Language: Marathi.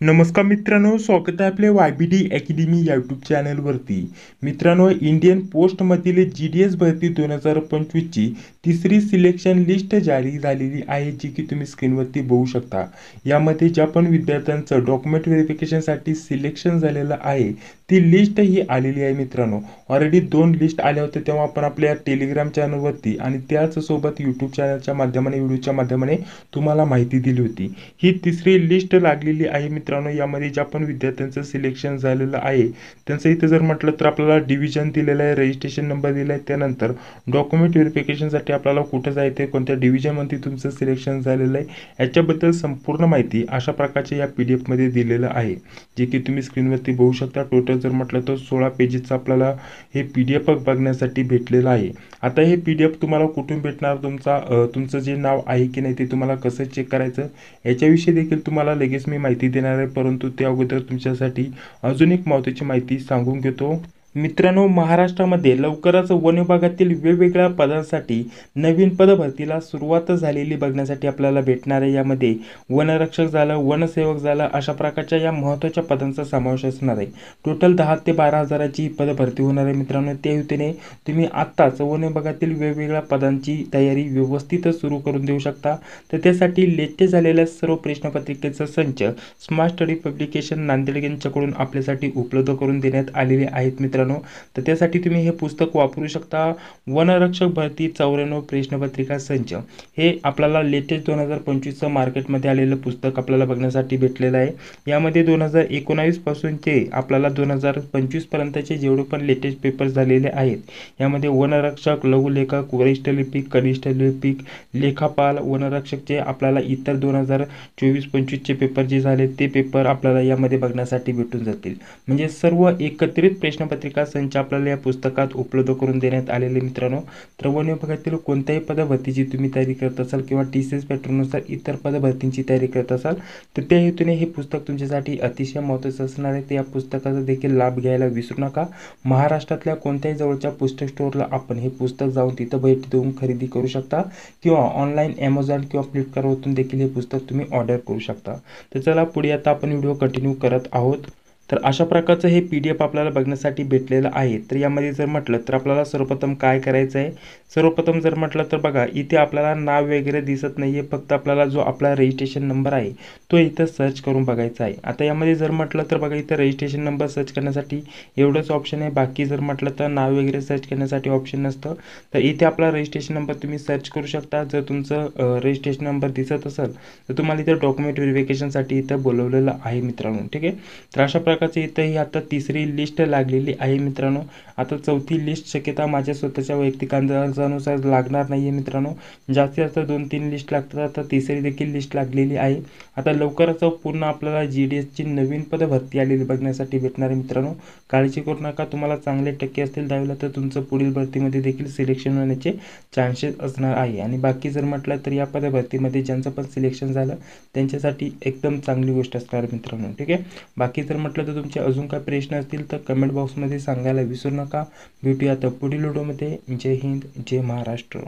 नमस्कार मित्रांनो, स्वागत आहे आपल्या YBD अकॅडमी यूट्यूब चॅनलवरती। मित्रांनो, इंडियन पोस्टमधील GDS भरती 2025 ची तिसरी सिलेक्शन लिस्ट जारी झालेली आहे, जी की तुम्ही स्क्रीनवरती बघू शकता। यामध्ये ज्या पण विद्यार्थ्यांचं डॉक्युमेंट व्हेरिफिकेशनसाठी सिलेक्शन झालेलं आहे ती लिस्ट ही आलेली आहे मित्रांनो। ऑलरेडी 2 लिस्ट आल्या होत्या तेव्हा आपण आपल्या टेलिग्राम चॅनलवरती आणि त्याच सोबत यूट्यूब चॅनलच्या माध्यमाने व्हिडिओच्या माध्यमाने तुम्हाला माहिती दिली होती। ही तिसरी लिस्ट लागलेली आहे मित्रांनो। यामध्ये ज्या पण विद्यार्थ्यांचं सिलेक्शन झालेलं आहे त्यांचं इथे जर म्हटलं तर आपल्याला डिव्हिजन दिलेलं आहे, रजिस्ट्रेशन नंबर दिला आहे, त्यानंतर डॉक्युमेंट व्हेरिफिकेशनसाठी आपल्याला कुठं जायचं आहे, कोणत्या डिव्हिजनमध्ये तुमचं सिलेक्शन झालेलं आहे याच्याबद्दल संपूर्ण माहिती अशा प्रकारच्या या PDF मध्ये दिलेलं आहे, जे की तुम्ही स्क्रीनवरती बघू शकता। टोटल जर म्हटलं तर 16 पेजेसचं आपल्याला हे PDF बघण्यासाठी भेटलेलं आहे। आता हे PDF तुम्हाला कुठून भेटणार, तुमचं जे नाव आहे की नाही ते तुम्हाला कसं चेक करायचं याच्याविषयी देखील तुम्हाला लगेच मी माहिती देणार आहे, परंतु त्या अगोदर तुमच्यासाठी अजून एक महत्त्वाची माहिती सांगून घेतो। मित्रांनो, महाराष्ट्रामध्ये लवकरच वन विभागातील वेगवेगळ्या पदांसाठी नवीन पद भरतीला सुरुवात झालेली बघण्यासाठी आपल्याला भेटणार आहे। यामध्ये वनरक्षक झालं, वनसेवक झालं, अशा प्रकारच्या या महत्त्वाच्या पदांचा समावेश असणार आहे। टोटल 10 ते 12 हजाराची ही पद भरती होणार आहे मित्रांनो। त्या हेतूने तुम्ही आत्ताच वन विभागातील वेगवेगळ्या पदांची तयारी व्यवस्थित सुरू करून देऊ शकता। तर त्यासाठी लेटेस्ट झालेल्या सर्व प्रश्नपत्रिकेचा संच स्मार्ट स्टडी पब्लिकेशन नांदेड यांच्याकडून आपल्यासाठी उपलब्ध करून देण्यात आलेले आहेत मित्रांनो। तर त्यासाठी तुम्ही हे पुस्तक वापरू शकता। वनरक्षक भरती 94 प्रश्नपत्रिका संच हे आपल्याला लेटेस्ट 2025 चं मार्केटमध्ये आलेलं पुस्तक आपल्याला बघण्यासाठी भेटलेलं आहे। यामध्ये 2019 पासूनचे आपल्याला 2025 पर्यंतचे जेवढे पण लेटेस्ट पेपर झालेले आहेत, यामध्ये वनरक्षक, लघुलेखक, वरिष्ठ लिपिक, कनिष्ठ लिपिक, लेखापाल, वनरक्षकचे आपल्याला इतर 2024-25 चे पेपर जे झाले ते पेपर आपल्याला यामध्ये बघण्यासाठी भेटून जातील। म्हणजे सर्व एकत्रित प्रश्नपत्रिका संच आपल्याला या पुस्तकात उपलब्ध करून देण्यात आलेले मित्रांनो। तर वन विभागातील कोणत्याही पद भरतीची तुम्ही तयारी करत असाल किंवा TCS पॅटर्ननुसार इतर पद भरतींची तयारी करत असाल तर त्या हेतूने हे पुस्तक तुमच्यासाठी अतिशय महत्त्वाचं असणार आहे। तर या पुस्तकाचा देखील लाभ घ्यायला विसरू नका। महाराष्ट्रातल्या कोणत्याही जवळच्या पुस्तक स्टोअरला आपण हे पुस्तक जाऊन तिथं भेट देऊन खरेदी करू शकता किंवा ऑनलाईन Amazon किंवा फ्लिपकार्टवरून देखील हे पुस्तक तुम्ही ऑर्डर करू शकता। तर चला पुढे आता आपण व्हिडिओ कंटिन्यू करत आहोत। तर अशा प्रकारचं हे PDF आपल्याला बघण्यासाठी भेटलेलं आहे। तर यामध्ये जर म्हटलं तर आपल्याला सर्वप्रथम काय करायचं आहे, सर्वप्रथम जर म्हटलं तर बघा इथे आपल्याला नाव वगैरे दिसत नाहीये, फक्त आपल्याला जो आपला रजिस्ट्रेशन नंबर आहे तो इथं सर्च करून बघायचा आहे। आता यामध्ये जर म्हटलं तर बघा इथं रजिस्ट्रेशन नंबर सर्च करण्यासाठी एवढंच ऑप्शन आहे, बाकी जर म्हटलं तर नाव वगैरे सर्च करण्यासाठी ऑप्शन नसतं। तर इथे आपला रजिस्ट्रेशन नंबर तुम्ही सर्च करू शकता। जर तुमचं रजिस्ट्रेशन नंबर दिसत असेल तर तुम्हाला इथं डॉक्युमेंट व्हेरिफिकेशनसाठी इथं बोलवलेलं आहे मित्रांनो, ठीक आहे। तर अशा प्रकारचे इथं ही आता तिसरी लिस्ट लागलेली आहे मित्रांनो। आता चौथी लिस्ट शक्यता माझ्या स्वतःच्या वैयक्तिक अंदाजानुसार लागणार नाहीये मित्रांनो, जास्तीत जास्त 2-3 लिस्ट लागतात। आता तिसरी देखील लिस्ट लागलेली आहे। आता लवकरच पूर्ण आपल्याला GDS ची नवीन पद भरती आलेली बघण्यासाठी भेटणार आहे मित्रांनो। काळजी करू नका, तुम्हाला चांगले टक्के असतील 10वीला तर तुमचं पुढील भरतीमध्ये देखील सिलेक्शन होण्याचे चान्सेस असणार आहे। आणि बाकी जर म्हटलं तर या पद भरतीमध्ये ज्यांचं पण सिलेक्शन झालं त्यांच्यासाठी एकदम चांगली गोष्ट असणार मित्रांनो, ठीक आहे। बाकी जर म्हटलं तर तुमचे अजून काही प्रश्न असतील तर कमेंट बॉक्समध्ये सांगायला विसरू नका। भेटूया आता पुढील व्हिडिओमध्ये। जय हिंद, जय महाराष्ट्र।